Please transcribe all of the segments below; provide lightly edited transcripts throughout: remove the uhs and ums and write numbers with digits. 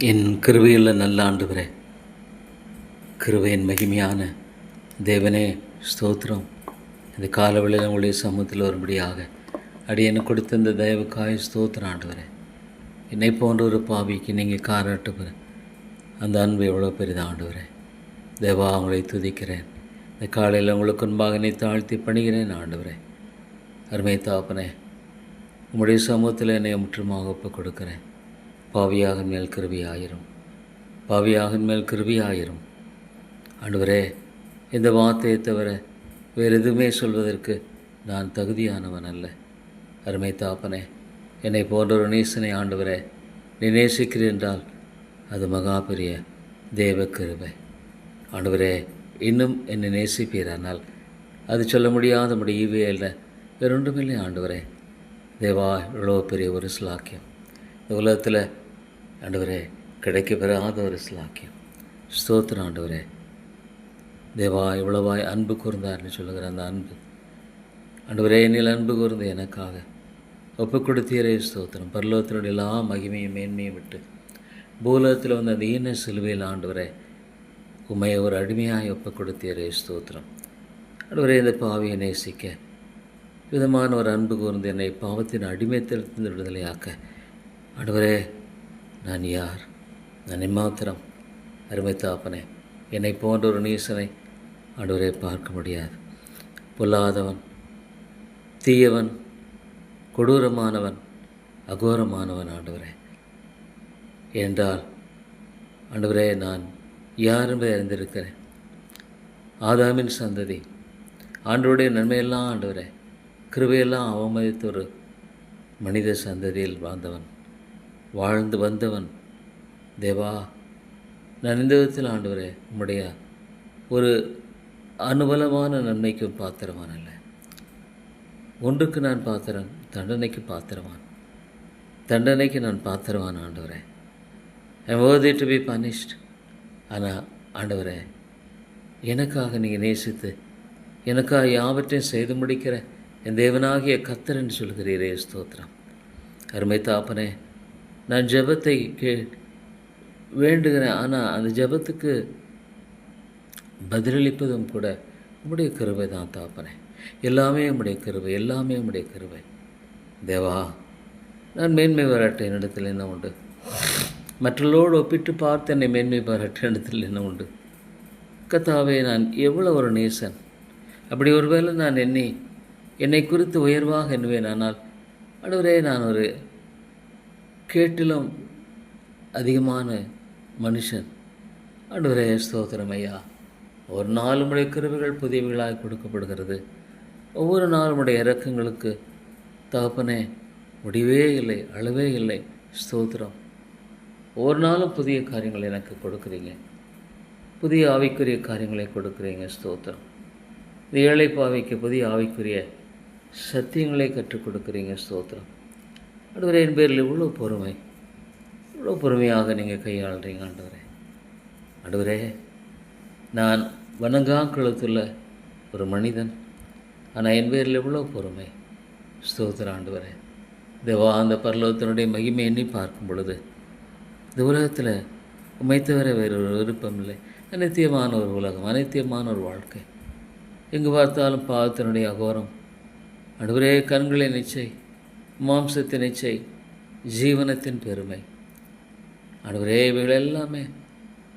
என் கிருபையுள்ள நல்ல ஆண்டவரே, கிருபையின் மகிமையான தேவனே ஸ்தோத்திரம். இந்த காலவெளியில் உங்களுடைய சமூகத்தில் வரும்படியாக அடியனை கொடுத்த இந்த தயவுக்காய் ஸ்தோத்திரம் ஆண்டவரே. என்னை போன்ற ஒரு பாவிக்கு நீங்கள் காராட்டுகிற அந்த அன்பு எவ்வளோ பெரிது ஆண்டவரே. தேவா, உங்களை துதிக்கிறேன். இந்த காலையில் உங்களுக்கு முன்பாக என்னை தாழ்த்தி பணிகிறேன் ஆண்டவரே. அருமை தாப்பனே, உங்களுடைய சமூகத்தில் என்னை முற்றுமாக ஒப்புக் கொடுக்கிறேன். பாவியாக மேல் கிருபை ஆயிரும், பாவியாக மேல் கிருபை ஆயிரும் ஆண்டவரே. இந்த வார்த்தையை தவிர வேறு எதுவுமே சொல்வதற்கு நான் தகுதியானவன் அல்ல. அருமை தாப்பனே, என்னை போன்ற ஒரு நேசனை ஆண்டவரே நீ நேசிக்கிறேன் என்றால் அது மகா பெரிய தேவ கிருபை ஆண்டவரே. இன்னும் என்னை நேசிப்பீரானால் அது சொல்ல முடியாத முடியவே இல்லை, வேறொன்றுமில்லை ஆண்டவரே. தேவா, இவ்வளோ பெரிய ஒரு ஸ்லாக்கியம் இந்த உலகத்தில் ஆண்டவரே கிடைக்க பெறாத ஒரு ஸ்லாக்கியம். ஸ்தோத்திரம் ஆண்டவரே. தேவா, இவ்வளவாய் அன்பு கூர்ந்தார்னு சொல்லுகிற அந்த அன்பு ஆண்டவரே, என்னில் அன்பு கூர்ந்து எனக்காக ஒப்புக் கொடுத்தீரே ஸ்தோத்திரம். பரலோகத்தினுடைய எல்லா மகிமையும் மேன்மையும் விட்டு பூலோகத்தில் வந்த அந்த ஈன சிலுவையில் ஆண்டவரே உண்மையை ஒரு அடிமையாக ஒப்புக் கொடுத்தீரே ஸ்தோத்திரம். ஆண்டவரே, இந்த பாவியை நேசிக்க விதமான ஒரு அன்பு கூர்ந்து என்னை பாவத்தின் அடிமைத்தனத்திலிருந்து விடுதலையாக்க ஆண்டவரே, நான் யார்? நான் எம்மாத்திரம்? அருமை தாப்பனே, என்னை போன்ற ஒரு நீசனை ஆண்டவரே பார்க்க முடியாது. பொல்லாதவன், தீயவன், கொடூரமானவன், அகோரமானவன் ஆண்டவரே. என்றால் ஆண்டவரே, நான் யார் என்பதை அறிந்திருக்கிறேன். ஆதாமின் சந்ததி, ஆண்டவருடைய நன்மையெல்லாம் ஆண்டவரே கிருபையெல்லாம் அவமதித்த ஒரு மனித சந்ததியில் வாழ்ந்து வந்தவன். தேவா, நான் இந்த விதத்தில் ஆண்டவரே உம்முடைய ஒரு அனுபலமான நன்மைக்கும் பாத்திரவான் அல்ல. ஒன்றுக்கு நான் பாத்திரம், தண்டனைக்கு பாத்திரவான். தண்டனைக்கு நான் பாத்திரவான் ஆண்டவரே. I am worthy to be punished. ஆனால் ஆண்டவரே, எனக்காக நீங்கள் நேசித்து எனக்காக யாவற்றையும் செய்து முடிக்கிற என் தேவனாகிய கர்த்தர் என்று சொல்கிறீரே ஸ்தோத்திரம். அருமை தாப்பனே, நான் ஜெபத்தை வேண்டுகிறேன். ஆனால் அந்த ஜெபத்துக்கு பதிலளிப்பதும் கூட உம்முடைய கிருபை தான் தாப்பனே. எல்லாமே உம்முடைய கிருபை, எல்லாமே உம்முடைய கிருபை. தேவா, நான் மேன்மை பாராட்ட என்னிடத்தில் என்ன உண்டு? மற்றவர்களோடு ஒப்பிட்டு பார்த்து என்னை மேன்மை பாராட்ட என்னிடத்தில் என்ன உண்டு? கர்த்தாவே, நான் எவ்வளோ ஒரு நேசன்! அப்படி ஒருவேளை நான் என்னை குறித்து உயர்வாக எண்ணுவேன். ஆனால் ஆண்டவரே, நான் ஒரு கேட்டிலும் அதிகமான மனுஷன் ஆண்டவரே. ஸ்தோத்திரம் ஐயா. ஒரு நாள் உடைய கிருபைகள் புதியவைகளாக கொடுக்கப்படுகிறது. ஒவ்வொரு நாளும் உடைய இறக்கங்களுக்கு தகப்பனே முடிவே இல்லை, அளவே இல்லை. ஸ்தோத்திரம். ஒவ்வொரு நாளும் புதிய காரியங்களை எனக்கு கொடுக்குறீங்க, புதிய ஆவிக்குரிய காரியங்களை கொடுக்குறீங்க. ஸ்தோத்திரம். இந்த ஏழை பாவிக்கு புதிய ஆவிக்குரிய சத்தியங்களை கற்றுக் கொடுக்குறீங்க. ஸ்தோத்திரம். ஆண்டவரே, என் பேரில் இவ்வளோ பொறுமை, இவ்வளோ பொறுமையாக நீங்கள் கையாளுறீங்க ஆண்டவரே. ஆண்டவரே, நான் வணங்காக்குளத்துள்ள ஒரு மனிதன், ஆனால் என் பேரில் எவ்வளோ பொறுமை. ஸ்தோத்திரம் ஆண்டவரே. தேவா, அந்த பரலோகத்தினுடைய மகிமை எண்ணி பார்க்கும் பொழுது இந்த உலகத்தில் உம்மை தவிர வேறு ஒரு விருப்பம் இல்லை. அனித்தியமான ஒரு உலகம், அனித்தியமான ஒரு வாழ்க்கை. எங்கு பார்த்தாலும் பாவத்தினுடைய அகோரம் ஆண்டவரே. கண்களின் இச்சை, மாம்சத்தின் இச்சை, ஜீவனத்தின் பெருமை ஆண்டவரே, இவைகள் எல்லாமே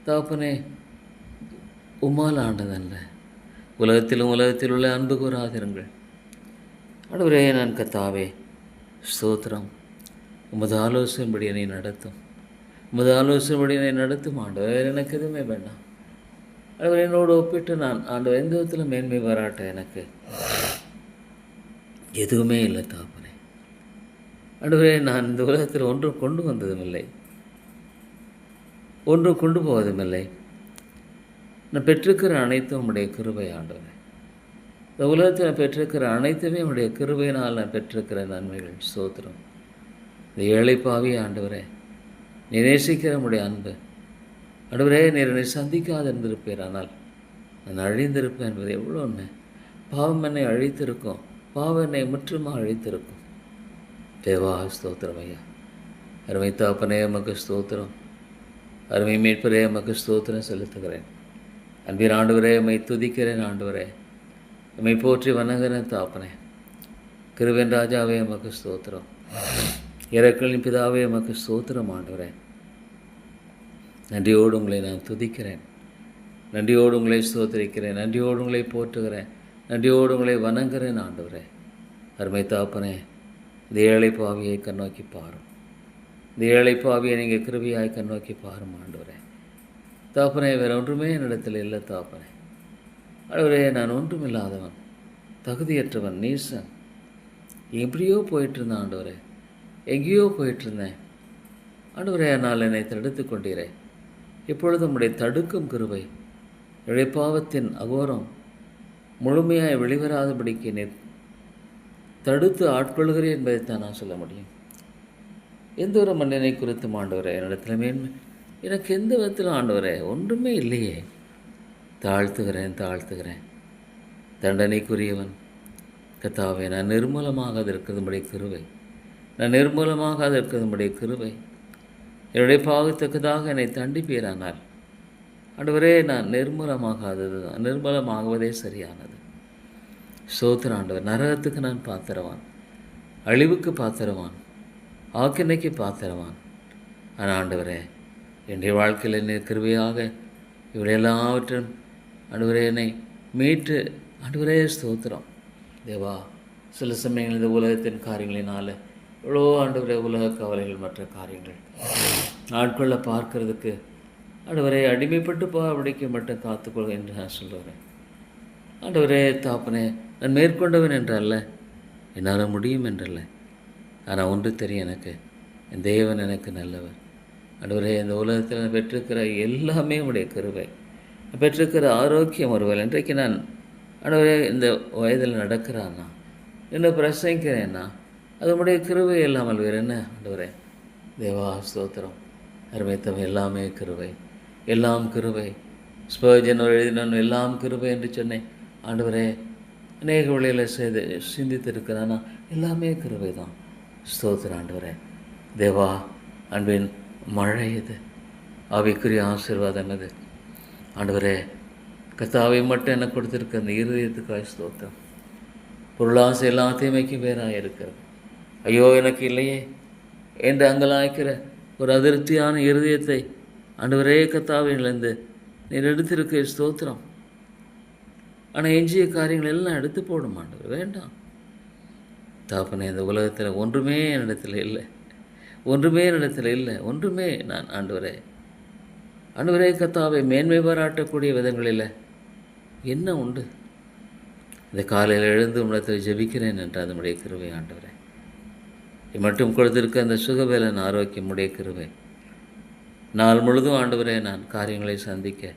தகப்பனே உம்மால் ஆண்டதல்ல. உலகத்தில் உள்ள அன்பு கூறாதிருங்கள் ஆண்டவரே. நான் கர்த்தாவே ஸ்தோத்திரம். உமது ஆலோசனைப்படி என்னை நடத்தும், உமது ஆலோசனைப்படி என்னை நடத்தும் ஆண்டவர். வேறு எனக்கு எதுவுமே வேண்டாம் ஆண்டவர். என்னோடு ஒப்பிட்டு நான் ஆண்டவர் எந்த விதத்தில் மேன்மை பாராட்ட எனக்கு எதுவுமே இல்லை தாப்பனே. ஆண்டவரே, நான் இந்த உலகத்தில் ஒன்றும் கொண்டு வந்ததும் இல்லை, ஒன்றும் கொண்டு போவதும் இல்லை. நான் பெற்றிருக்கிற அனைத்தும் உம்முடைய கிருபை ஆண்டவரே. இந்த உலகத்தில் நான் பெற்றிருக்கிற அனைத்துமே உம்முடைய கிருபையினால் நான் பெற்றிருக்கிற நன்மைகள். ஸ்தோத்திரம். இந்த ஏழை பாவி ஆண்டவரே, நீ நேசிக்கிற உம்முடைய அன்பு ஆண்டவரே, நீர் என்னை சந்திக்காது இருந்திருப்பேன், ஆனால் நான் அழிந்திருப்பேன் என்பது எவ்வளோ உண்மை. பாவம் என்னை அழித்திருக்கும், பாவம் என்னை முற்றுமாக அழித்திருக்கும். தேவா, ஸ்தோத்திரம் ஐயா. அருமை தாப்பனே, உமக்கு ஸ்தோத்திரம். அருமை மீட்பரே உமக்கு ஸ்தோத்திரம் செலுத்துகிறேன். அன்பின் ஆண்டவரே உம்மை துதிக்கிறேன். ஆண்டவரே உம்மை போற்றி வணங்குகிறேன். தாப்பனே கிருபையின் ராஜாவே உமக்கு ஸ்தோத்திரம். இரக்கலின் பிதாவே உமக்கு ஸ்தோத்திரம். ஆண்டவரே நன்றியோடு உங்களை நான் துதிக்கிறேன். நன்றியோடு உங்களை ஸ்தோத்திரிக்கிறேன். நன்றியோடு உங்களை போற்றுகிறேன். நன்றியோடு உங்களை வணங்குகிறேன். ஆண்டவரே அருமை தாப்பனே, இந்த ஏழை பாவியை கண்ணோக்கி பாரும். இந்த ஏழை பாவியை நீங்கள் கிருபையாய் கண்ணோக்கி பாரும். ஆண்டவரே தாப்பனே, வேறு ஒன்றுமே என்னிடத்தில் இல்லை. தாப்பனே ஆண்டவரே, நான் ஒன்றுமில்லாதவன், தகுதியற்றவன், நீசன், எப்படியோ போயிட்டுருந்தேன். ஆண்டவரே எங்கேயோ போயிட்டுருந்தேன். ஆண்டவரே, நான் என்னை தடுத்து கொண்டீரே. இப்பொழுது உம்முடைய தடுக்கும் கிருபை என்னுடைய பாவத்தின் அகோரம் முழுமையாக வெளிவராதபடிக்கு நீர் தடுத்து ஆட்கொள்கிறேன் என்பதைத்தான் நான் சொல்ல முடியும். எந்த ஒரு மனிதனை குறித்தும் ஆண்டவரே என்னிடத்தில் மேன்மை எனக்கு எந்த விதத்திலும் ஆண்டவரே ஒன்றுமே இல்லையே. தாழ்த்துகிறேன். தண்டனைக்குரியவன் கர்த்தாவே, நான் நிர்மூலமாக இருக்கிறதுமுடைய கிருபை, நான் நிர்மூலமாக இருக்கிறதுமுடைய கிருபை. என்னுடைய பாவத்துக்குதாக என்னை தண்டிப்பீரானால் ஆண்டவரே, நான் நிர்மூலமாகுவதே சரியானது. ஸ்தோத்திரம் ஆண்டவர். நரகத்துக்கு நான் பாத்திரவான், அழிவுக்கு பாத்திரவான், ஆக்கினைக்கு பாத்திரவான். ஆனால் ஆண்டவரே, என்னுடைய வாழ்க்கையில் என்னை கிருபையாக இவளையெல்லாவற்றும் ஆண்டவரே என்னை மீட்டு ஆண்டவரே ஸ்தோத்திரம். தேவா, சில சமயங்கள் இந்த உலகத்தின் காரியங்களினால் எவ்வளோ ஆண்டவரே உலக கவலைகள் மற்ற காரியங்கள் ஆட்கொள்ள பார்க்கறதுக்கு ஆண்டவரே அடிமைப்பட்டு படிக்க மட்டும் காத்துக்கொள்க என்று நான் சொல்லுவேன். ஆண்டவரே தாப்பனே, நான் மேற்கொண்டவன் என்றல்ல, என்னால் முடியும் என்றல்ல. ஆனால் ஒன்று தெரியும், எனக்கு என் தேவன் எனக்கு நல்லவர். ஆண்டவரே, இந்த உலகத்தில் நான் பெற்றிருக்கிற எல்லாமே உடைய கிருபை, பெற்றிருக்கிற ஆரோக்கியம் ஒருவேளை இன்றைக்கு நான் ஆண்டவரே இந்த வயதில் நடக்கிறான்னா, இன்னும் பிரசங்கிக்கிறேன்னா, அது உடைய கிருபை இல்லாமல் வேறு என்ன. ஆண்டவரே தேவா ஸ்தோத்திரம். அருமைத்தம் எல்லாமே கிருபை, எல்லாம் கிருபை. ஸ்பர்ஜன் எழுதினான் எல்லாம் கிருபை என்று சொன்னேன். ஆண்டவரே அநேக வழியில் சிந்தித்திருக்கிறானா, எல்லாமே கிருபை தான். ஸ்தோத்திரம் ஆண்டவரே. தேவா, அன்பின் மழை இது, ஆவிக்குரிய ஆசீர்வாதம் இது. ஆண்டவரே, கர்த்தாவை மட்டும் எனக்கு கொடுத்துருக்க அந்த இருதயத்துக்காக ஸ்தோத்திரம். பொருளாசை எல்லாம் தீமைக்கு வேறாக இருக்கிறது. ஐயோ எனக்கு இல்லையே என்று அங்கலாய்க்கிற ஒரு அதிருப்தியான இருதயத்தை ஆண்டவரே கர்த்தாவிலிருந்து நீர் எடுத்திருக்க ஸ்தோத்திரம். ஆனால் எஞ்சிய காரியங்கள் எல்லாம் எடுத்து போடும் ஆண்டவர். வேண்டாம் தாப்பனே, இந்த உலகத்தில் ஒன்றுமே என்னிடத்தில் இல்லை, ஒன்றுமே நான் ஆண்டவரே கர்த்தாவை மேன்மை பாராட்டக்கூடிய விதங்களில் என்ன உண்டு? இந்த காலையில் எழுந்து உம்மிடத்தில் ஜெபிக்கிறேன் என்ற அதனுடைய கிருபை ஆண்டவரே. மட்டும் கொடுத்திருக்க அந்த சுகவேலன் ஆரோக்கியம் உடைய கிருபை. நாள் முழுதும் ஆண்டவரே நான் காரியங்களை சந்திக்க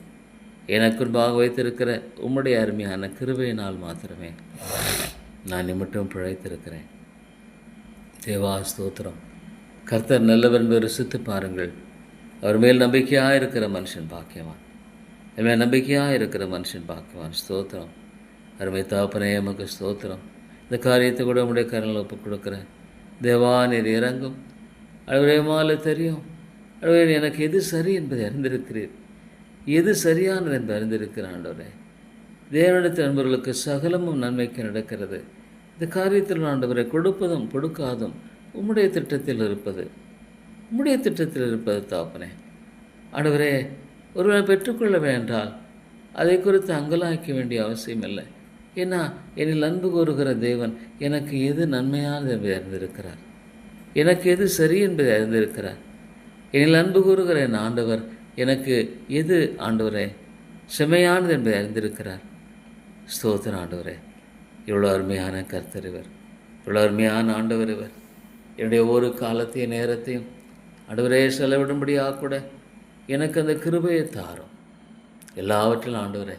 எனக்குன்பாக வைத்திருக்கிற உம்முடைய அருமையான கிருபையினால் மாத்திரமே நான் மட்டும் பிழைத்திருக்கிறேன். தேவா ஸ்தோத்திரம். கர்த்தர் நல்லவர் என்பதை ருசித்து பாருங்கள். அவர் மேல் நம்பிக்கையாக இருக்கிற மனுஷன் பாக்கியவான். என் மேல் நம்பிக்கையாக இருக்கிற மனுஷன் பாக்கியவான். ஸ்தோத்திரம். அருமை தாப்பனே எமக்கு ஸ்தோத்திரம். இந்த காரியத்தை கூட உடைய கரங்களை ஒப்புக் கொடுக்குறேன். தேவா, நீர் இறங்கும். ஆண்டவரே, மாலை தெரியும். ஆண்டவரே, எனக்கு எது சரி என்பதை அறிந்திருக்கிறீர், எது சரியானது என்று அறிந்திருக்கிறேன். ஆண்டவரே, தேவனிடத்தில் நண்பர்களுக்கு சகலமும் நன்மைக்கு நடக்கிறது. இந்த காரியத்தில் ஆண்டவரை கொடுப்பதும் கொடுக்காதும் உம்முடைய திட்டத்தில் இருப்பது தாப்பனே. ஆண்டவரே, ஒருவரை பெற்றுக்கொள்ள வேண்டால் அதை குறித்து அங்கலாய்க்க வேண்டிய அவசியம் இல்லை. ஏன்னா என்னில் அன்பு கூறுகிற தேவன் எனக்கு எது நன்மையானது என்பதை அறிந்திருக்கிறார், எனக்கு எது சரி என்பதை அறிந்திருக்கிறார். என்னில் அன்பு கூறுகிற என் ஆண்டவர் எனக்கு எது ஆண்டவரே செம்மையானது என்பதை அறிந்திருக்கிறார். ஸ்தோத்திரம் ஆண்டவரே. இவ்வளோ அருமையான கர்த்தர் இவர், இவ்வளோ அருமையான ஆண்டவர் இவர். என்னுடைய ஒவ்வொரு காலத்தையும் நேரத்தையும் ஆண்டவரே செலவிடும்படியாக கூட எனக்கு அந்த கிருபையை தாரும். எல்லாவற்றிலும் ஆண்டவரே,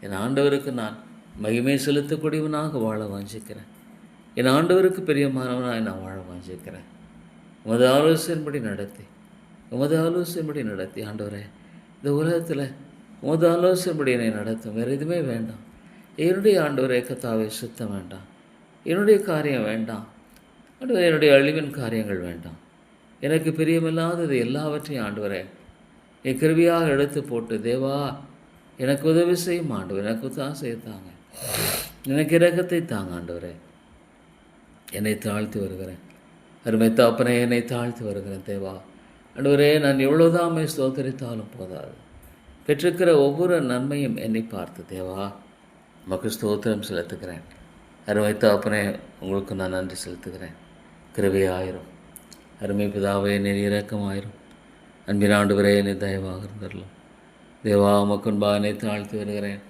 என் ஆண்டவருக்கு நான் மகிமை செலுத்தக்கூடியவனாக வாழ வாஞ்சிக்கிறேன். என் ஆண்டவருக்கு பெரியமானவனாக நான் வாழ வாஞ்சிக்கிறேன். உமது ஆலோசனைப்படி நடத்தி ஆண்டவரே, இந்த உலகத்தில் உமது ஆலோசனைப்படி என்னை நடத்தும். வேறு எதுவுமே வேண்டாம். என்னுடைய ஆண்டவரே கர்த்தாவே சுத்தம் வேண்டாம், என்னுடைய காரியம் வேண்டாம் ஆண்டவரே, என்னுடைய அழிவின் காரியங்கள் வேண்டாம். எனக்கு பிரியமில்லாதது எல்லாவற்றையும் ஆண்டவரே என் கிருபையாக எடுத்து போட்டு, தேவா எனக்கு உதவி செய்யும் ஆண்டவர், எனக்கு தான் செய்தாங்க, எனக்கு இரக்கத்தை தாங்க ஆண்டவரே. என்னை தாழ்த்தி வருகிறேன். அருமை தகப்பனே, என்னை தாழ்த்தி வருகிறேன் தேவா. ஆண்டவரே, நான் எவ்வளோதான் ஸ்தோத்தரித்தாலும் போதாது. பெற்றிருக்கிற ஒவ்வொரு நன்மையும் என்னை பார்த்து தேவா உமக்கு ஸ்தோத்திரம் செலுத்துகிறேன். அருமை தகப்பனே, உங்களுக்கு நான் நன்றி செலுத்துகிறேன். கிருபையாயிரும். அருமை பிதாவே, நீர் இரக்கமாயிரும். அன்பின் ஆண்டவரே, என்னை தயவாக இருந்துடலாம் தேவா. உமக்குன்பாக என்னை தாழ்த்தி வருகிறேன்.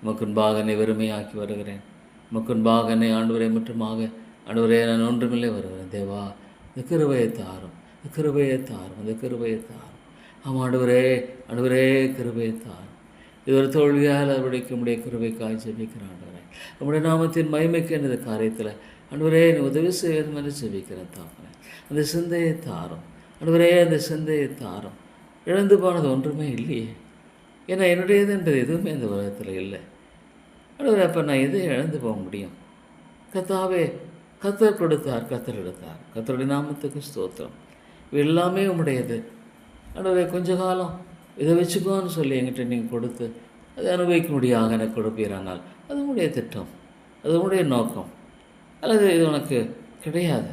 உமக்குன்பாக என்னை வெறுமையாக்கி வருகிறேன். உமக்குன்பாக என்னை ஆண்டவரே முற்றுமாக ஆண்டவரே நான் ஒன்றுமில்லை வருகிறேன் தேவா. இந்த கிருபையை தாரும், இந்த கிருபையை தாரும், இந்த கிருபையை தாரும். ஆமாம் ஆண்டவரே, ஆண்டவரே கிருபையை தாரும். இது ஒரு தோல்வியால் அவருடைய உடைய கிருபைக்காய் ஜெபிக்கிறேன் ஆண்டவரே. நம்முடைய நாமத்தின் மகிமைக்கு எனது காரியத்தில் ஆண்டவரே நீ உதவி செய்வது என்று ஜெபிக்கிறேன் தாப்பனே. அந்த சிந்தையை தாரும் ஆண்டவரே, அந்த சிந்தையை தாரும். இழந்து போனது ஒன்றுமே இல்லையே, ஏன்னா என்னுடையது என்பது எதுவுமே இந்த உலகத்தில் இல்லை ஆண்டவரே. அப்போ நான் எதை இழந்து போக முடியும்? கர்த்தாவே, கர்த்தர் கொடுத்தார், கர்த்தர் எடுத்தார். கர்த்தருடைய நாமத்துக்கு ஸ்தோத்திரம். எல்லாமே உம்முடையது ஆண்டவரே. கொஞ்ச காலம் இதை வச்சுக்கோன்னு சொல்லி என்கிட்ட நீங்கள் கொடுத்து அதை அனுபவிக்க முடியாத எனக்கு கொடுப்பீரானால் அது உடைய திட்டம், அது உடைய நோக்கம். அல்லது இது உனக்கு கிடையாது,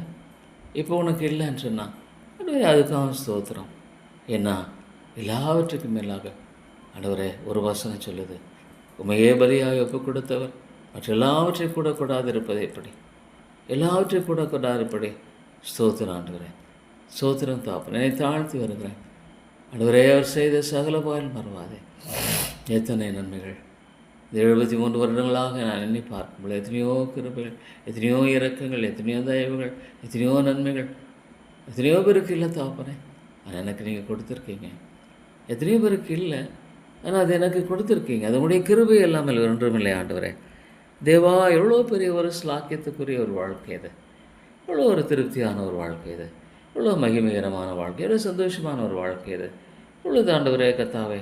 இப்போ உனக்கு இல்லைன்னு சொன்னால் ஆண்டவரே அதுக்காக ஸ்தோத்திரம். ஏன்னா எல்லாவற்றுக்கும் மேலாக ஆண்டவரே ஒரு வசனம் சொல்லுது, உமையே பலியாக ஒப்பு கொடுத்தவர் மற்ற எல்லாவற்றையும் கூட கூடாது இருப்பது எப்படி? எல்லாவற்றையும் கூட கூடாது எப்படி? ஸ்தோத்திரம் ஆண்டவரே, ஸ்தோத்திரம் தாப்பன். என்னை தாழ்த்தி வருகிறேன் ஆண்டவரே. அவர் செய்த சகல பாயில் மறவாதே. எத்தனை நன்மைகள்! இந்த 73 வருடங்களாக நான் எண்ணி பார்க்கும்போது எத்தனையோ கிருபைகள், எத்தனையோ இரக்கங்கள், எத்தனையோ தயவுகள், எத்தனையோ நன்மைகள் எத்தனையோ பேருக்கு இல்லை தாப்பனே. ஆனால் எனக்கு நீங்கள் கொடுத்துருக்கீங்க. எத்தனையோ பேருக்கு இல்லை, ஆனால் அது எனக்கு கொடுத்துருக்கீங்க. அதனுடைய கிருபை இல்லாமல் ஒன்றுமில்லை ஆண்டவரே. தேவா, எவ்வளோ பெரிய ஒரு ஸ்லாக்கியத்துக்குரிய ஒரு வாழ்க்கை இது, எவ்வளோ ஒரு திருப்தியான ஒரு வாழ்க்கை இது, எவ்வளோ மகிமைகரமான வாழ்க்கை, எவ்வளோ சந்தோஷமான ஒரு வாழ்க்கை இது. இவ்வளோ ஆண்டவரே கர்த்தாவே,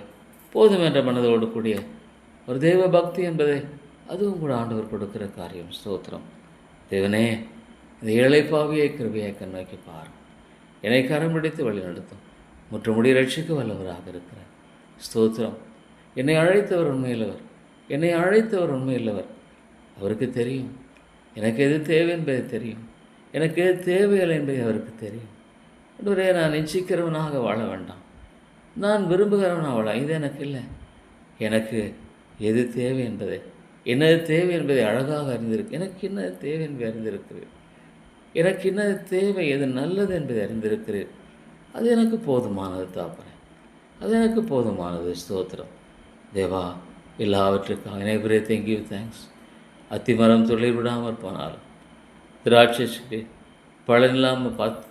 போதும் என்ற மனதோடு கூடிய ஒரு தெய்வ பக்தி என்பதை அதுவும் கூட ஆண்டவர் கொடுக்கிற காரியம். ஸ்தோத்திரம் தேவனே. இந்த ஏழை பாவியை கிருபையை கண்ணோக்கி பார், என்னை கரம் பிடித்து வழி நடத்தும். முற்றுமுடி ரட்சிக்க வல்லவராக இருக்கிறார். ஸ்தோத்திரம். என்னை அழைத்தவர் உண்மையில்லவர், என்னை அழைத்தவர் உண்மையில்லவர். அவருக்கு தெரியும் எனக்கு எது தேவை என்பதை தெரியும், எனக்கு எது தேவையில்லை என்பதை அவருக்கு தெரியும். ஆண்டவரே, நான் இச்சிக்கிறவனாக வாழ வேண்டாம், நான் விரும்புகிறவனாக வாழ இது எனக்கு இல்லை. எனக்கு எது தேவை என்பதை, என்னது தேவை என்பதை அழகாக அறிந்திருக்கு. எனக்கு என்ன தேவை என்பதை அறிந்திருக்கிறேன். எனக்கு என்ன தேவை, எது நல்லது என்பதை அறிந்திருக்கிறேன். அது எனக்கு போதுமானது தாப்பனே, அது எனக்கு போதுமானது. ஸ்தோத்திரம் தேவா. எல்லாவற்றுக்காக அனைவரே தேங்க்யூ, தேங்க்ஸ். அத்திமரம் தொழில் விடாமல் போனாலும், திராட்சை செடி பலன் இல்லாமல்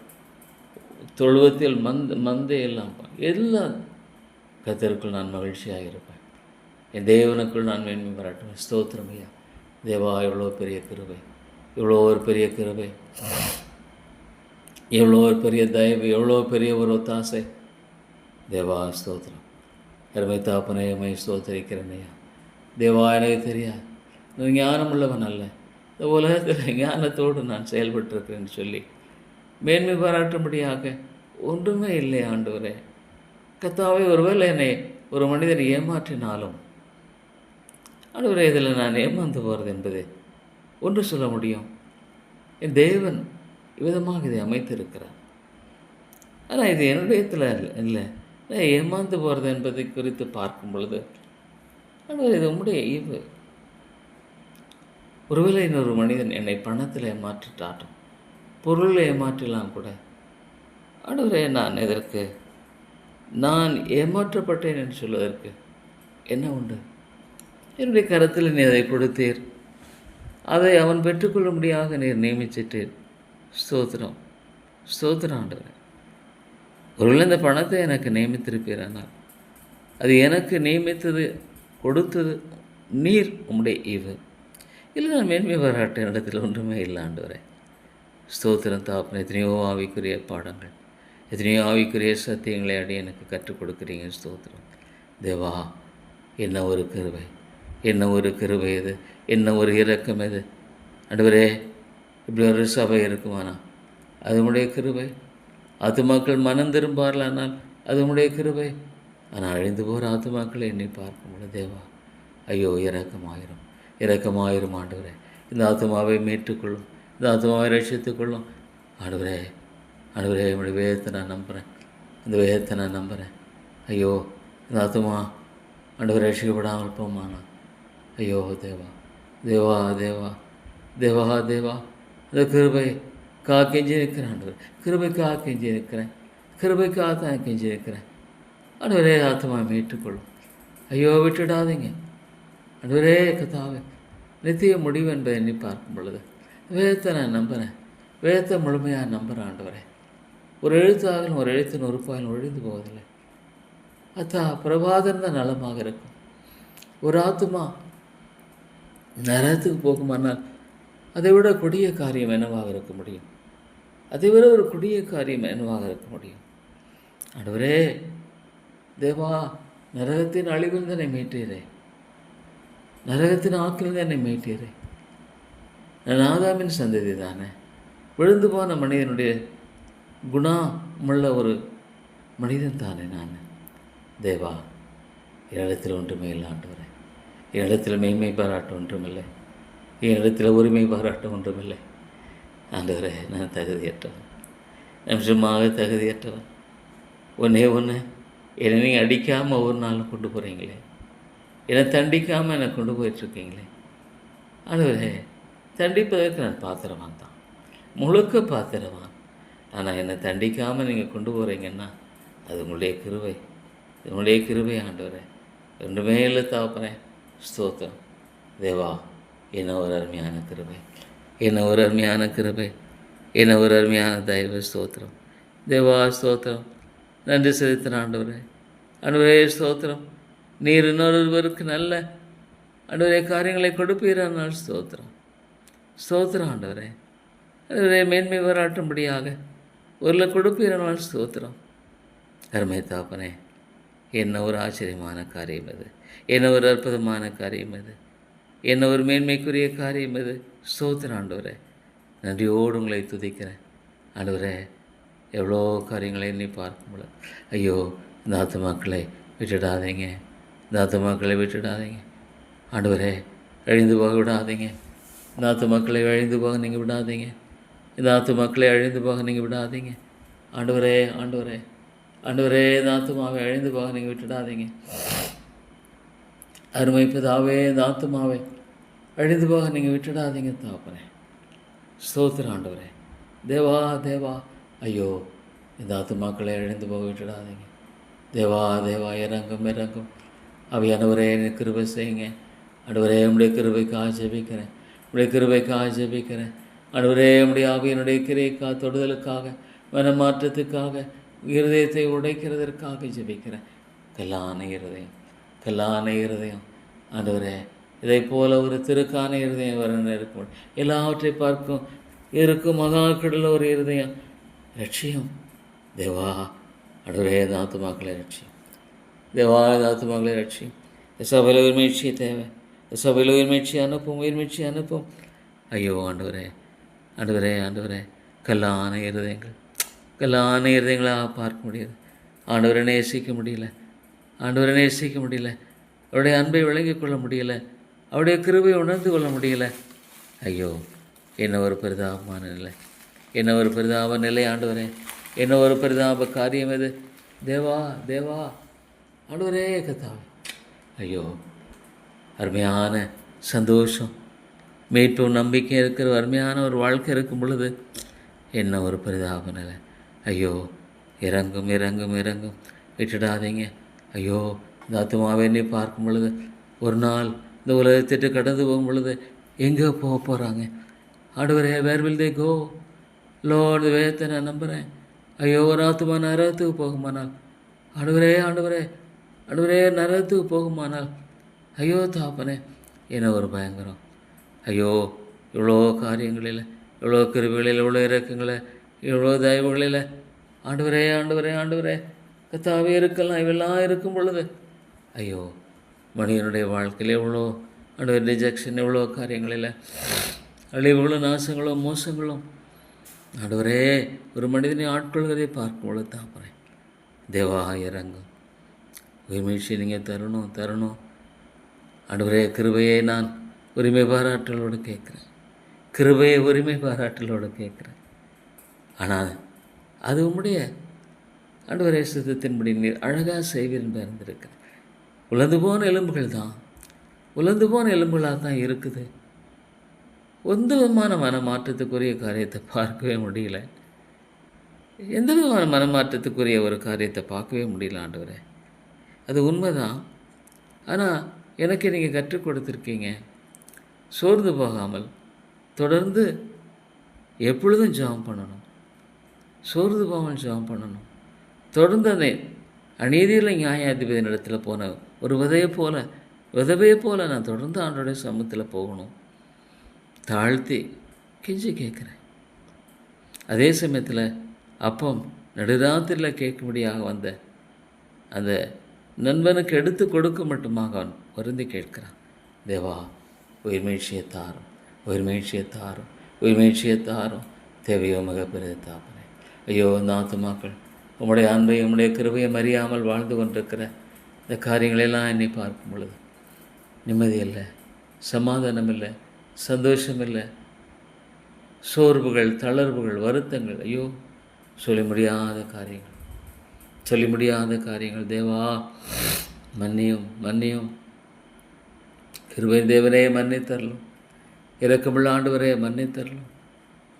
தொழுவத்தில் மந்தை எல்லாம் எல்லாம் கர்த்தருக்குள் நான் மகிழ்ச்சியாக இருப்பேன். என் தேவனுக்குள் நான் மேன்மை பாராட்டுவேன். ஸ்தோத்திரம் ஐயா. தேவா, எவ்வளோ பெரிய கிருபை, எவ்வளோ ஒரு பெரிய கிருபை, எவ்வளோ ஒரு பெரிய தயவு, எவ்வளோ பெரிய ஒரு ஒத்தாசை. தேவா ஸ்தோத்திரம். அருமை தாப்பனே, மை ஸ்தோத்திரிக்கிறேன் ஐயா. தேவா, எனக்கு தெரியாது, நான் ஞானம் உள்ளவன் அல்ல, இந்த உலகத்தில் ஞானத்தோடு நான் செயல்பட்டிருக்கிறேன்னு சொல்லி மேன்மை பாராட்டும்படியாக ஒன்றுமே இல்லை ஆண்டவரே. கர்த்தாவே, ஒருவேளை என்னை ஒரு மனிதன் ஏமாற்றினாலும் ஆண்டவரே, இதில் நான் ஏமாந்து போகிறது என்பது ஒன்று சொல்ல முடியும், என் தேவன் இவ்விதமாக இதை அமைத்திருக்கிறார். ஆனால் இது என்னுடையத்தில் இல்லை. நான் ஏமாந்து போகிறது என்பதை குறித்து பார்க்கும் பொழுது ஆண்டவரே, இது உம்முடைய ஈவு. ஒருவேளை இன்னொரு மனிதன் என்னை பணத்தில் ஏமாற்றிட்டாட்டும், பொருளை ஏமாற்றலாம் கூட. ஆண்டவரே, நான் இதற்கு நான் ஏமாற்றப்பட்டேன் என்று சொல்வதற்கு என்ன உண்டு? என்னுடைய கரத்தில் நீர் அதை கொடுத்தீர், அதை அவன் பெற்றுக்கொள்ளும்படியாக நீர் நியமிச்சிட்டீர். ஸ்தோத்திரம், ஸ்தோத்திரம் ஆண்டவரே. ஒருவேளை இந்த பணத்தை எனக்கு நியமித்திருப்பீரானால் அது எனக்கு நியமித்தது, கொடுத்தது நீர் உம்முடைய ஈவு. இல்லை, நான் மேன்மை பாராட்ட இடத்துல ஒன்றுமே இல்லை ஆண்டவரே. ஸ்தோத்திரம் தாப்பன். எத்தனையோ ஆவிக்குரிய பாடங்கள், எத்தனையோ ஆவிக்குரிய சத்தியங்களை அடி எனக்கு கற்றுக் கொடுக்குறீங்க. ஸ்தோத்திரம் தேவா. என்ன ஒரு கிருபை, என்ன ஒரு கிருபை இது, என்ன ஒரு இரக்கம் இது ஆண்டவரே. இப்படி ஒரு சபை இருக்குமானா அது உடைய கிருபை. அது மக்கள் மனம் திரும்பார்களானால் அது உடைய கிருபை. ஆனால் அழிந்து போகிற ஆத்துமாக்களை எண்ணி பார்க்கும்போது தேவா ஐயோ இரக்கமாயிரும், இரக்கமாயிரும் ஆண்டவரே. இந்த ஆத்மாவை மீட்டுக்கொள்ளும், இந்த ஆத்மாவை ரட்சித்துக்கொள்ளும் ஆண்டவரே. ஆண்டவரே என்னுடைய வேதத்தை நான் நம்புகிறேன், இந்த வேதத்தை நான் நம்புகிறேன். ஐயோ இந்த ஆத்மா ஆண்டவரை ரட்சிக்கப்படாமல் போமானா ஐயோ தேவா தேவா தேவா தேவா தேவா இந்த கிருபை கெஞ்சி நிற்கிறேன் ஆண்டவர், கிருபைக்காக கெஞ்சி நிற்கிறேன், கிருபைக்காக தான் கெஞ்சி நிற்கிறேன் ஆண்டவரே. ஆத்மா மீட்டுக்கொள்ளும், ஐயோ விட்டுடாதீங்க ஆண்டவரே. கத்தாவே நித்திய முடிவு என்பதை எண்ணி பார்க்கும் பொழுது வேதத்தை நான் நம்புகிறேன், வேதத்தை முழுமையாக நம்புகிறேன் ஆண்டவரே. ஒரு எழுத்தாகலும் ஒரு எழுத்தின் உறுப்பாகலும் ஒழிந்து போவதில்லை. அத்தா பிரபாதம் தான் நலமாக இருக்கும். ஒரு ஆத்துமா நரகத்துக்கு போகுமானால் அதை விட கொடிய காரியம் என்னவாக இருக்க முடியும்? அதை விட ஒரு கொடிய காரியம் என்னவாக இருக்க முடியும்? ஆண்டவரே தேவா, நரகத்தின் அழிவில் என்னை மீட்டீரே, நரகத்தின் ஆக்கில் என்னை மீட்டீரே. நான் ஆதாமின் சந்ததி தானே, விழுந்து போன மனிதனுடைய குணமுள்ள ஒரு மனிதன் தானே நான். தேவா என்னிடத்தில் ஒன்றுமே இல்லை ஆண்டவரே, என்னிடத்தில் மேன்மை பாராட்ட ஒன்றுமில்லை, என்னிடத்தில் உரிமை பாராட்ட ஒன்றுமில்லை ஆண்டவரே. நான் தகுதியற்றவன், நிமிஷமாக தகுதியற்றவன். ஒன்று என்னை நீங்கள் அடிக்காமல் ஒவ்வொரு நாளும் கொண்டு போகிறீங்களே, என்னை தண்டிக்காமல் என்னை கொண்டு போயிட்டுருக்கீங்களே ஆண்டவரே. தண்டிப்பதற்கு நான் பாத்திரவான் தான், முழுக்க பாத்திரவான். ஆனால் என்னை தண்டிக்காமல் நீங்கள் கொண்டு போகிறீங்கன்னா அது உங்களுடைய கிருபை, உங்களுடைய கிருபை ஆண்டவரே. ஒன்றுமே இல்லை தகப்பனே, ஸ்தோத்திரம் தேவா. என்ன ஒரு அருமையான கிருபை, என்ன ஒரு அருமையான கிருபை, என்ன ஒரு அருமையான தயவு. ஸ்தோத்திரம் தேவா, ஸ்தோத்திரம். நன்றி செலுத்தின ஆண்டவரே, ஆண்டவரே ஸ்தோத்திரம். நீர் இன்னொருவருக்கு நல்ல ஆண்டவரே காரியங்களை கொடுப்பீரானால் ஸ்தோத்திரம், ஸ்தோத்திரம் ஆண்டவரே. ஆண்டவரே மேன்மை பாராட்டும்படியாக ஒரு கொடுப்பீரானால் ஸ்தோத்திரம். அருமை தாப்பனே, என்ன ஒரு ஆச்சரியமான காரியம் அது, என்ன ஒரு அற்புதமான காரியம் அது, என்ன ஒரு மேன்மைக்குரிய காரியம் அது. ஸ்தோத்திரம் ஆண்டவரே. நன்றியோடு உங்களை துதிக்கிறேன் ஆண்டவரே. எவ்வளோ காரியங்களை எண்ணி பார்க்கும்போது ஐயோ இந்த ஆத்துமாக்களை விட்டுடாதீங்க, இந்த ஆத்துமாக்களை விட்டுடாதீங்க ஆண்டவரே. அழிந்து போக விடாதீங்க, இந்த ஆத்துமாக்களை அழிந்து போக நீங்கள் விடாதீங்க, இந்த ஆத்துமாக்களை அழிந்து போக நீங்கள் விடாதீங்க ஆண்டவரே. ஆண்டவரே ஆண்டவரே, இந்த ஆத்துமாவை அழிந்து போக நீங்கள் விட்டுடாதீங்க. அருமை பிதாவே, இந்த ஆத்துமாவை அழிந்து போக நீங்கள் விட்டுடாதீங்க தாப்பனே. ஸ்தோத்திரம் ஆண்டவரே. தேவா தேவா, ஐயோ இந்த ஆத்துமாக்களை அழிந்து போக விட்டுடாதீங்க தேவா தேவா. இறங்கும் இறங்கும் அவையானவரே, எனக்கு கிருபை செய்யுங்க ஆண்டவரே. உடைய கிருபைக்காக ஜெபிக்கிறேன், உடைய கிருபைக்காக ஜெபிக்கிறேன் ஆண்டவரே. உடைய ஆவியினுடைய கிரைக்காக, தொடுதலுக்காக, மனமாற்றத்துக்காக, இருதயத்தை உடைக்கிறதற்காக ஜெபிக்கிறேன். கல்லான இருதயம், கல்லான இருதயம் ஆண்டவரே. இதை போல ஒரு திருக்கான இருதயம் வரணும் இருக்கும். எல்லாவற்றை பார்க்கும் இருக்கும் மகா கடல ஒரு இருதயம் லட்சியம் தேவா. ஆண்டவரே, இந்த ஆத்துமாக்களை லட்சியம் தேவா, இந்த ஆத்துமாக்களை லட்சியம். சபையில் உயிர்மீழ்ச்சி தேவை, சபையில் உயிர்மீழ்ச்சி அனுப்பும், உயிர்மீழ்ச்சி அனுப்பும். ஐயோ ஆண்டவரே, ஆண்டவரே, ஆண்டவரே. கல்லான இருதயங்கள், கல்லான இருதயங்களாக பார்க்க முடியாது ஆண்டவரை, நேசிக்க முடியல ஆண்டவரை, நேசிக்க முடியல. அவருடைய அன்பை விளங்கிக் கொள்ள முடியலை, அவருடைய கிருபையை உணர்ந்து கொள்ள முடியலை. ஐயோ என்ன ஒரு பரிதாபமான நிலை, என்ன ஒரு பரிதாப நிலை ஆண்டவரே, என்ன ஒரு பரிதாப காரியம் இது தேவா தேவா. ஆண்டவரே கத்தாவே, ஐயோ அருமையான சந்தோஷம், மீட்பும் நம்பிக்கை இருக்கிற அருமையான ஒரு வாழ்க்கை இருக்கும் பொழுது என்ன ஒரு பரிதாப நிலை. ஐயோ இறங்கும் இறங்கும் இறங்கும், விட்டுடாதீங்க. ஐயோ இந்த ஆத்துமாவை எண்ணி பார்க்கும் பொழுது ஒரு நாள் இந்த உலகத்திட்டு கடந்து போகும் பொழுது எங்கே போக போகிறாங்க ஆண்டவரே? Where will they go lord? வேதத்தை நான் நம்புகிறேன். ஐயோ ஒரு ஆத்துமா நரகத்துக்கு போகுமானால் ஆண்டவரே, ஆண்டவரே, ஆண்டவரே, நரகத்துக்கு போகுமானால் ஐயோ தாப்பனே, என்ன ஒரு பயங்கரம். ஐயோ இவ்வளோ காரியங்களில், இவ்வளோ கிருபைகளில், இவ்வளோ இறக்கங்களை, இவ்வளோ தயவுகளில் ஆண்டவரே, ஆண்டவரே, ஆண்டவரே கத்தாவே இருக்கலாம். இவெல்லாம் இருக்கும் பொழுது ஐயோ மனிதனுடைய வாழ்க்கையில் எவ்வளோ ஆண்டவர் ரிஜெக்ஷன், எவ்வளோ காரியங்களில் அழிவுகளும் நாசங்களும் மோசங்களும் ஆண்டவரே ஒரு மனிதனை ஆட்கொள்வதை பார்க்கும் பொழுது தாப்பனே தேவா இறங்கும், உரிமையை நீங்கள் தரணும். ஆண்டவரே, கிருபையை நான் உரிமை பாராட்டலோடு கேட்குறேன். கிருபையை உரிமை பாராட்டலோடு கேட்குறேன். ஆனால் அது உம்முடைய ஆண்டவரே சித்தத்தின்படி நீர் அழகாக செய்வீர் என்று அறிந்திருக்கிறேன். உலர்ந்து போன எலும்புகள் தான், உலர்ந்து போன எலும்புகளாக தான் இருக்குது. எந்த விதமான மனமாற்றத்துக்குரிய காரியத்தை பார்க்கவே முடியல. எந்த விதமான மனமாற்றத்துக்குரிய ஒரு காரியத்தை பார்க்கவே முடியல ஆண்டவரே. அது உண்மைதான். ஆனால் எனக்கு நீங்கள் கற்றுக் கொடுத்துருக்கீங்க, சோர்ந்து போகாமல் தொடர்ந்து எப்பொழுதும் ஜெபம் பண்ணணும், சோர்ந்து போகாமல் ஜெபம் பண்ணணும். தொடர்ந்து அதை அநீதியில் நியாயாதிபதியின் இடத்துல போன ஒரு விதவையை போல நான் தொடர்ந்து ஆண்டோடைய சமூகத்தில் போகணும். தாழ்த்தி கெஞ்சி கேட்குறேன். அதே சமயத்தில் அப்பம் நடுராத்திரியில் கேட்கும்படியாக வந்த அந்த நண்பனுக்கு எடுத்து கொடுக்க மட்டுமாக அவன் வருந்தி கேட்கிறான். தேவா, உயிர்மீழ்ச்சியை தாரும், உயிர்மீழ்ச்சியை தாரும், உயிர்மீழ்ச்சியை தாரும். தேவையோ மிகப்பெரிய தாப்பனே. ஐயோ, இந்த ஆத்துமாக்கள் உம்முடைய அன்பை உம்முடைய கிருபையும் அறியாமல் வாழ்ந்து கொண்டிருக்கிற இந்த காரியங்களெல்லாம் எண்ணி பார்க்கும் பொழுது நிம்மதி இல்லை, சமாதானம் இல்லை, சந்தோஷம் இல்லை, சோர்வுகள், தளர்வுகள், வருத்தங்கள், ஐயோ சொல்லி முடியாத காரியங்கள். தேவா, மன்னியும். கிருபை தேவனே மன்னித்தரலும், இரக்கமுள்ள ஆண்டவரே மன்னித்தரலும்,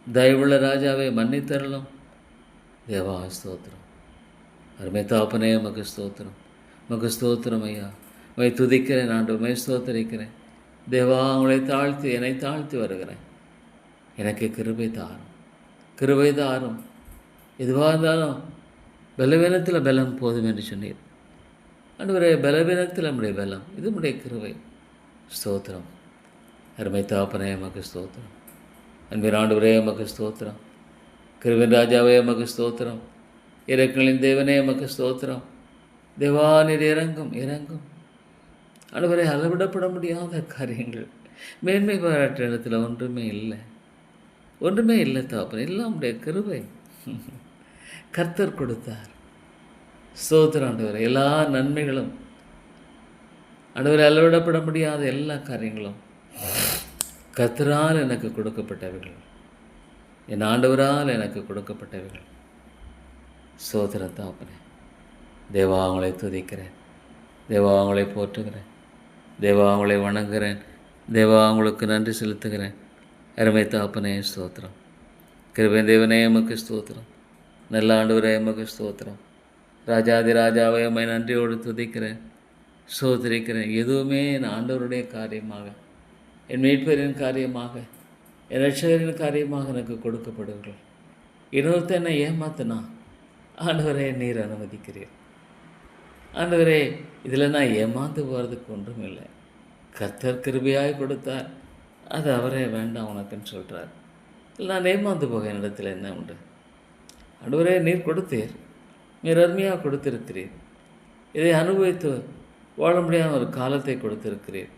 தயவுள்ள ராஜாவே மன்னித்தரலும். தேவா, ஸ்தோத்திரம். அருமை தாப்பனே, மக்கு ஸ்தோத்திரம் ஐயா. மை துதிக்கிறேன் ஆண்டு, மை ஸ்தோத்தரிக்கிறேன். தேவா, உங்களை என்னை தாழ்த்தி வருகிறேன். எனக்கு கிருபை தாரும். எதுவாக இருந்தாலும் பலவீனத்தில் பலம் போதும் என்று சொன்னீர் ஆண்டவரே. பலவீனத்தில் நம்முடைய பலம், இது நம்முடைய கிருபை. ஸ்தோத்திரம். அருமை தாப்பனே, மக்கு ஸ்தோத்திரம். அன்பின் ஆண்டவரே, மக்கு ஸ்தோத்திரம். கிருபின் ராஜாவே, மக்கு ஸ்தோத்திரம். இரக்கங்களின் தேவனே, மக்கு ஸ்தோத்திரம். தேவா, நீர் இறங்கும். ஆண்டவரே, அளவிடப்பட முடியாத காரியங்கள், மேன்மை பாராட்டுற இடத்துல ஒன்றுமே இல்லை தாப்பனே. எல்லாம் உடைய கிருபை. கர்த்தர் கொடுத்தார். ஸ்தோத்திரம் ஆண்டவரே. எல்லா நன்மைகளும் ஆண்டவரே, அளவிடப்பட முடியாத எல்லா காரியங்களும் கர்த்தரால் எனக்கு கொடுக்கப்பட்டவைகள், என் ஆண்டவரால் எனக்கு கொடுக்கப்பட்டவைகள். ஸ்தோத்திரம் தாப்பனே. தேவா, அவங்களை துதிக்கிறேன். தேவா, அவங்களை போற்றுகிறேன். தேவா, அவங்களை வணங்குகிறேன். தேவா, அவங்களுக்கு நன்றி செலுத்துகிறேன். அருமை தாப்பனே, ஸ்தோத்திரம். கிருபை தேவனே, எமக்கு ஸ்தோத்திரம். நல்ல ஆண்டவரே, எமக்கு ஸ்தோத்திரம். ராஜாதி ராஜாவை எம்மை நன்றியோடு துதிக்கிறேன், ஸ்தோத்திரிக்கிறேன். எதுவுமே என் ஆண்டவருடைய காரியமாக, என் மீட்பரின் காரியமாக, என் ரட்சகரின் காரியமாக எனக்கு கொடுக்கப்படுவீர்கள். இன்னொருத்தர் என்னை ஏமாத்தினா ஆண்டவரே, நீர் அனுமதிக்கிறீர். ஆண்டவரே, இதில் நான் ஏமாந்து போகிறதுக்கு ஒன்றும் இல்லை. கர்த்தர் கிருபையாய் கொடுத்தார், அது அவரே வேண்டாம் உனக்குன்னு சொல்கிறார். இல்லை, நான் ஏமாந்து போக என்னிடத்தில் என்ன உண்டு? ஆண்டவரே, நீர் கொடுத்தீர், நீர் அருமையாக கொடுத்திருக்கிறீர். இதை அனுபவித்து வாழ முடியாத ஒரு காலத்தை கொடுத்திருக்கிறீர்.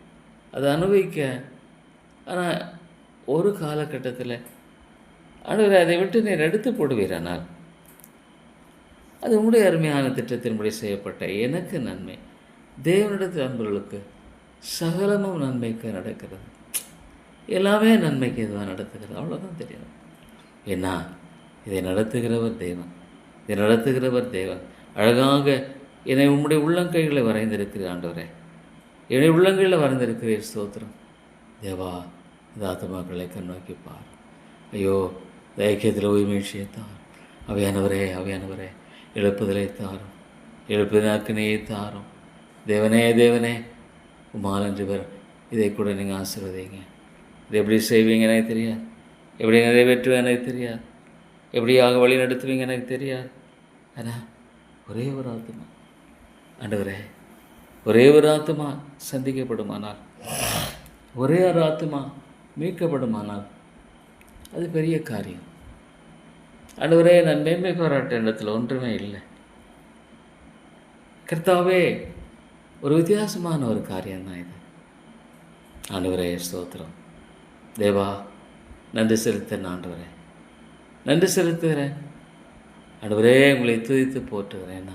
அதை அனுபவிக்க ஆனால் ஒரு காலகட்டத்தில் ஆண்டவரே, அதை விட்டு நீர் எடுத்து போடுவீர். ஆனால் அது உங்களுடைய அருமையான திட்டத்தின்படி செய்யப்பட்ட எனக்கு நன்மை. தேவனிடத்தில் அன்பர்களுக்கு சகலமும் நன்மைக்கு நடக்கிறது. எல்லாமே நன்மைக்கு எதுவாக நடத்துகிறது, அவ்வளோதான் தெரியும். ஏன்னா இதை நடத்துகிறவர் தேவன். அழகாக என்னை உம்முடைய உள்ளங்கைகளை வரைந்திருக்கிறீர் ஆண்டவரே. என்னுடைய உள்ளங்கையில் வரைந்திருக்கிறீர். ஸ்தோத்திரம். தேவா, இந்த ஆத்மாக்களை கண்ணோக்கி பார். ஐயோ, ஐக்கியத்தில் உயிர்மீழ்ச்சியை தார். அவையானவரே, எழுப்புதலை தாரும், எழுப்புதனாக்கினையை தாரும். தேவனே, உமாலன்றவர் இதை கூட நீங்கள் ஆசீர்வதிங்க. இது எப்படி செய்வீங்க எனக்கு தெரியாது, எப்படி நிறைவேற்றுவேன் எனக்கு தெரியாது, எப்படியாக வழி நடத்துவீங்க எனக்கு தெரியாது. ஆனால் ஒரே ஒரு ஆத்மா ஆண்டவரே, ஒரே ஒரு ஆத்மா சந்திக்கப்படுமானால், ஒரே ஒரு ஆத்மா மீட்கப்படுமானால் அது பெரிய காரியம். ஆண்டவரே, நான் மேன்மை பாராட்ட இடத்துல ஒன்றுமே இல்லை. கர்த்தாவே, ஒரு வித்தியாசமான ஒரு காரியம்தான் இது. ஆண்டவரே, ஸ்தோத்திரம். தேவா, நன்றி செலுத்துகிறேன். ஆண்டவரே, நன்றி செலுத்துகிறேன். ஆண்டவரே, உங்களை துதித்து போற்றுகிறேன்.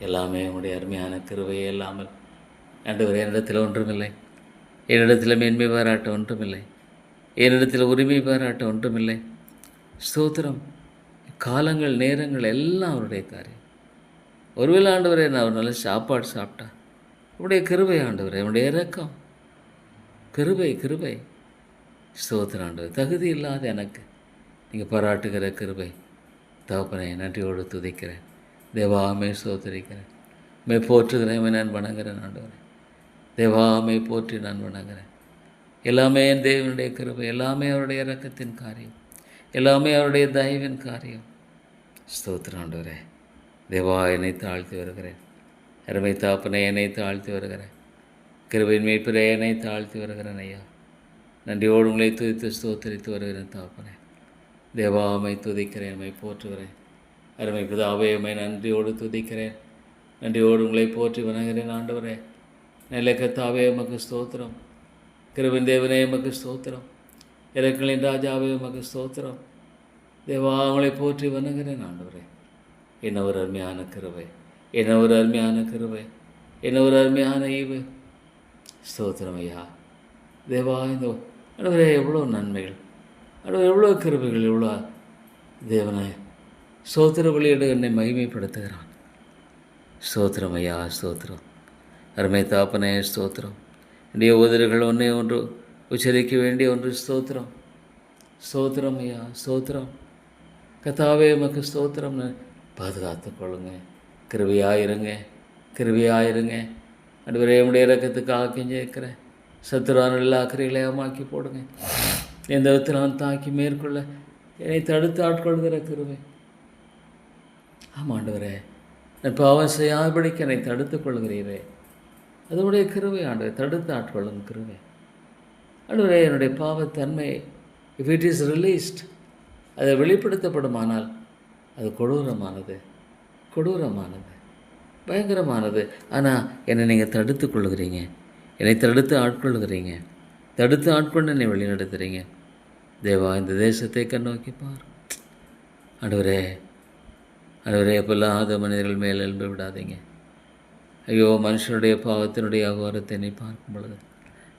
எல்லாமே உம்முடைய அருமையான கிருபையே இல்லாமல் ஆண்டவரே என்னிடத்தில் ஒன்றுமில்லை. என்னிடத்தில் மேன்மை பாராட்ட ஒன்றுமில்லை. என்னிடத்தில் உரிமை பாராட்ட ஒன்றுமில்லை. ஸ்தோத்திரம். காலங்கள் நேரங்கள் எல்லாம் அவருடைய காரியம். ஒருவேளை ஆண்டவரே நான் ஒரு நல்ல சாப்பாடு சாப்பிட்டா உடைய கிருபை ஆண்டவரே, உடைய இரக்கம், கிருபை கிருபை. ஸ்தோத்திரம் ஆண்டவர். தகுதி இல்லாத எனக்கு நீங்கள் பாராட்டுகிற கிருபை தகப்பனே, நன்றியோடு துதிக்கிறேன். தேவாமை ஸ்தோத்திரிக்கிறேன். மே போற்றுகிறேன், நான் வணங்குறேன் ஆண்டவரே. தேவாமை போற்றி நான் வணங்குறேன். எல்லாமே என் தேவனுடைய கிருபை, எல்லாமே அவருடைய இரக்கத்தின் காரியம், எல்லாமே அவருடைய தயவின் காரியம். ஸ்தோத்திரம் ஆண்டவரே. தேவா என்னை தாழ்த்தி வருகிறேன். அருமை தாப்பனை என்னை தாழ்த்தி வருகிறேன். கிருபையின் மீட்பிலே என்னை தாழ்த்தி வருகிறேன் ஐயா. நன்றியோடு உங்களை துதித்து ஸ்தோத்தரித்து வருகிறேன் தாப்பனே. தேவாமை துதிக்கிறேன், உம்மை போற்றுகிறேன். அருமை பிதாவே, உம்மை நன்றியோடு துதிக்கிறேன், நன்றியோடு உங்களை போற்றி வணங்குகிறேன் ஆண்டவரே. நல்ல கர்த்தாவே உமக்கு ஸ்தோத்திரம். கிருபையின் தேவனே உமக்கு ஸ்தோத்திரம். இரக்கங்களின் ராஜாவே உமக்கு ஸ்தோத்திரம். தேவா உங்களை போற்றி வணங்குகிறேன் ஆண்டவரே. என்ன ஒரு அருமையான கிருபை, என்ன ஒரு அருமையான கிருபை, என்ன ஒரு அருமையான ஈவு. ஸ்தோத்திரம் ஐயா. தேவா இந்த ஆண்டவரே எவ்வளோ நன்மைகள், ஆண்டவர் எவ்வளோ கிருபைகள், எவ்வளோ தேவனே. ஸ்தோத்திர வழியோடு என்னை மகிமைப்படுத்துகிறான். ஸ்தோத்திரம் ஐயா, ஸ்தோத்திரம். அருமை தாப்பனே ஸ்தோத்திரம். என்னுடைய உதடுகள் ஒன்றே ஒன்று உச்சரிக்க வேண்டிய ஒன்று ஸ்தோத்திரம். ஸ்தோத்திரம் ஐயா, ஸ்தோத்திரம். கர்த்தாவே உமக்கு ஸ்தோத்திரம். பாதுகாத்து கொள்ளுங்க, கிருபையாயிருங்க, கிருபையாயிருங்க ஆண்டவரே. உடைய இரக்கத்துக்காக கெஞ்சிருக்கிறேன். சத்துரான எல்லா கிரைகளையமாக்கி போடுங்க. எந்த விதத்தில் நான் தாக்கி மேற்கொள்ள என்னை தடுத்து ஆட்கொள்கிற கிருபை. ஆமாம் ஆண்டவரே, நான் பாவம் செய்யாதபடிக்கு என்னை தடுத்து கொள்கிறீரே, அதனுடைய கிருபை ஆண்டவரே. தடுத்து ஆட்கொள்ளும் கிருபை ஆண்டவரே. என்னுடைய பாவத்தன்மை இஃப் இட் இஸ் ரிலீஸ்ட், அதை வெளிப்படுத்தப்படுமானால் அது கொடூரமானது, கொடூரமானது, பயங்கரமானது. ஆனால் என்னை நீங்கள் தடுத்து கொள்ளுகிறீங்க, என்னை தடுத்து ஆட்கொள்ளுகிறீங்க, தடுத்து ஆட்கொண்டு என்னை வழிநடத்துகிறீங்க. தேவா இந்த தேசத்தை கண்ணோக்கி பார் ஆண்டவரே. ஆண்டவரே, பொல்லாத மனிதர்கள் மேல் எழும்பி விடாதீங்க. ஐயோ, மனுஷனுடைய பாவத்தினுடைய அகோரத்தை என்னை பார்க்கும் பொழுது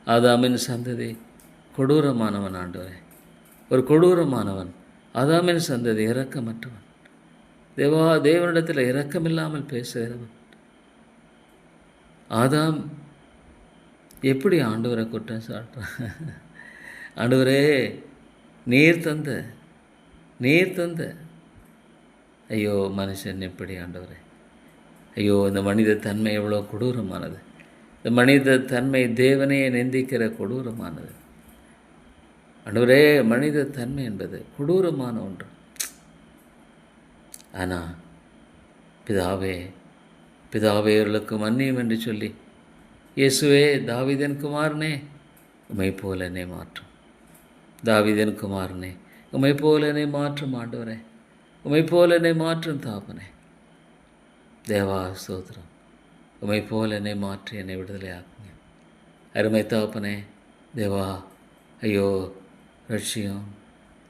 ஆதாமின் சந்ததி கொடூரமானவன் ஆண்டவரே, ஒரு கொடூரமானவன். ஆதாமின் சந்ததி இரக்கமற்றவன். தேவா, தேவனிடத்தில் இரக்கமில்லாமல் பேசுகிறவன். ஆதாம் எப்படி ஆண்டவரை குற்றம் சாட்டுறான்? ஆண்டவரே, நீர் தந்த ஐயோ மனுஷன் எப்படி ஆண்டவரே. ஐயோ, இந்த மனித தன்மை எவ்வளோ கொடூரமானது. இந்த மனித தன்மை தேவனையே நிந்திக்கிற கொடூரமானது ஆண்டவரே. மனித தன்மை என்பது கொடூரமான ஒன்று. ஆனால் பிதாவே, பிதாவே அவர்களுக்கு மன்னியும் என்று சொல்லி இயேசுவே, தாவீதின் குமாரனே உம்மை போல என்னை மாற்றும். தாவீதின் குமாரனே உம்மை போல என்னை மாற்றும் ஆண்டவரே, உம்மை போல என்னை மாற்றும் தாப்பனே. தேவா ஸ்தோத்திரம். உம்மை போல என்னை மாற்றி என்னை விடுதலை ஆக்குங்க அருமை தாப்பனே. தேவா, ஐயோ ரட்சியம்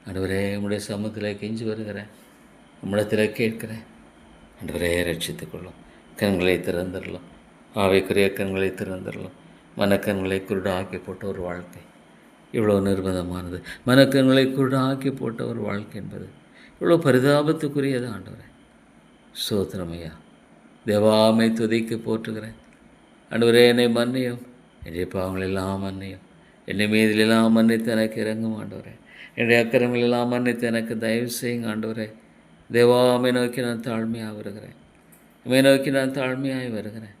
ஆண்டவரே. உம்முடைய சமூகத்தில் கெஞ்சி வருகிறேன், உம்மிடத்தில் கேட்கிறேன் ஆண்டவரே. ரட்சித்துக்கொள்ளும், கண்களை திறந்துடலாம், ஆவைக்குரிய கண்களை திறந்துடலாம். மனக்கண்களை குருடாக்கி போட்ட ஒரு வாழ்க்கை இவ்வளோ நிர்பந்தமானது. மனக்கண்களை குருடாக்கி போட்ட ஒரு வாழ்க்கை என்பது இவ்வளோ பரிதாபத்துக்குரியது ஆண்டவரே. ஸ்தோத்திரமையா. தேவாமை துதிக்கு போற்றுகிறேன் ஆண்டவரே. என்னை மன்னியும், என்னுடைய பாவங்களெல்லாம் மன்னியும், என்னை மீதிலெல்லாம் மன்னித்து எனக்கு இறங்கும் ஆண்டவரே. என்னுடைய அக்கிரமங்களெல்லாம் மன்னித்து எனக்கு தயவு செய்யுங்க ஆண்டவரே. தேவாமை நோக்கி நான் தாழ்மையாக வருகிறேன், இமை நோக்கி நான் தாழ்மையாய் வருகிறேன்,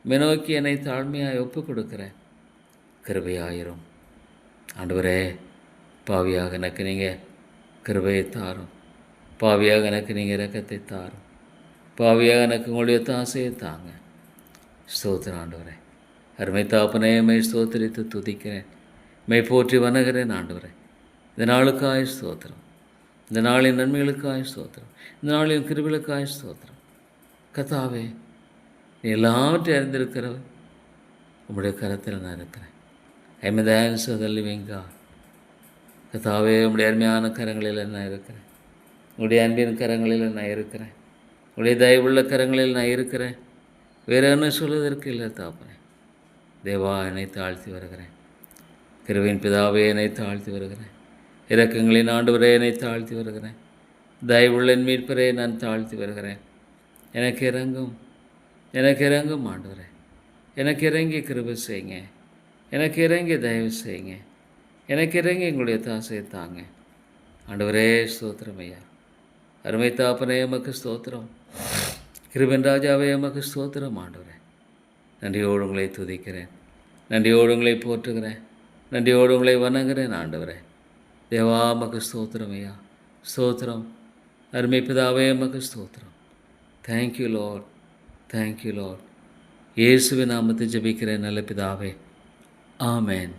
இமை நோக்கி என்னை தாழ்மையாய் ஒப்புக் கொடுக்கிறேன். கிருபையாயிரும் ஆண்டவரே. பாவியாக எனக்கு நீங்கள் கிருபையை தாரும், பாவியாக எனக்கு நீங்கள் இரக்கத்தை தாரும், பாவியாக எனக்கு உங்களுடைய தாசையை தாங்க. ஸ்தோத்திரம் ஆண்டவரே. அருமை தாப்பனே, மை ஸ்தோத்திரித்து துதிக்கிறேன், மை போற்றி வணங்குகிறேன் ஆண்டவரே. இந்த நாளுக்காய் ஸ்தோத்திரம், இந்த நாளின் நன்மைகளுக்காய் ஸ்தோத்திரம், இந்த நாளின் கிருபைகளுக்காய் ஸ்தோத்திரம். கர்த்தாவே, நீ எல்லாவற்றையும் அறிந்திருக்கிறவர், உம்முடைய கரத்தில் நான் இருக்கிறேன். I am the answer the living God. கர்த்தாவே, உம்முடைய அருமையான கரங்களில் நான் இருக்கிறேன், உங்களுடைய அன்பின் கரங்களில் நான் இருக்கிறேன், உங்களுடைய தயவுள்ள கரங்களில் நான் இருக்கிறேன். வேறு என்ன சொல்வதற்கு இல்லை தாப்பனே. தேவா, என்னை தாழ்த்தி வருகிறேன். கிருபையின் பிதாவே, என்னை தாழ்த்தி வருகிறேன். இரக்கங்களின் ஆண்டவரே, என்னை தாழ்த்தி வருகிறேன். தயவுள்ள மீட்பரே, நான் தாழ்த்தி வருகிறேன். எனக்கு இறங்கும், எனக்கு இறங்கும் ஆண்டவரே. எனக்கு இறங்கி கிருபை செய்யுங்க. எனக்கு இறங்கி தயவு செய்யுங்க. எனக்கு இறங்கி எங்களுடைய தாசையை தாங்க ஆண்டவரே. ஸ்தோத்திரம் ஐயா. அருமை தாப்பனே, எமக்கு ஸ்தோத்திரம். கிருபன் ராஜாவே, எமக்கு ஸ்தோத்திரம் ஆண்டவரே. நன்றியோடு உங்களை துதிக்கிறேன், நன்றியோடு உங்களை போற்றுகிறேன், நன்றியோடு உங்களை வணங்குகிறேன் ஆண்டவரே. தேவா, எமக்கு ஸ்தோத்திரம் ஐயா. ஸ்தோத்திரம். அருமை பிதாவே, எமக்கு ஸ்தோத்திரம். Thank you Lord, thank you Lord. இயேசுவின் நாமத்தை ஜெபிக்கிறேன் நல்ல பிதாவே. ஆமென்.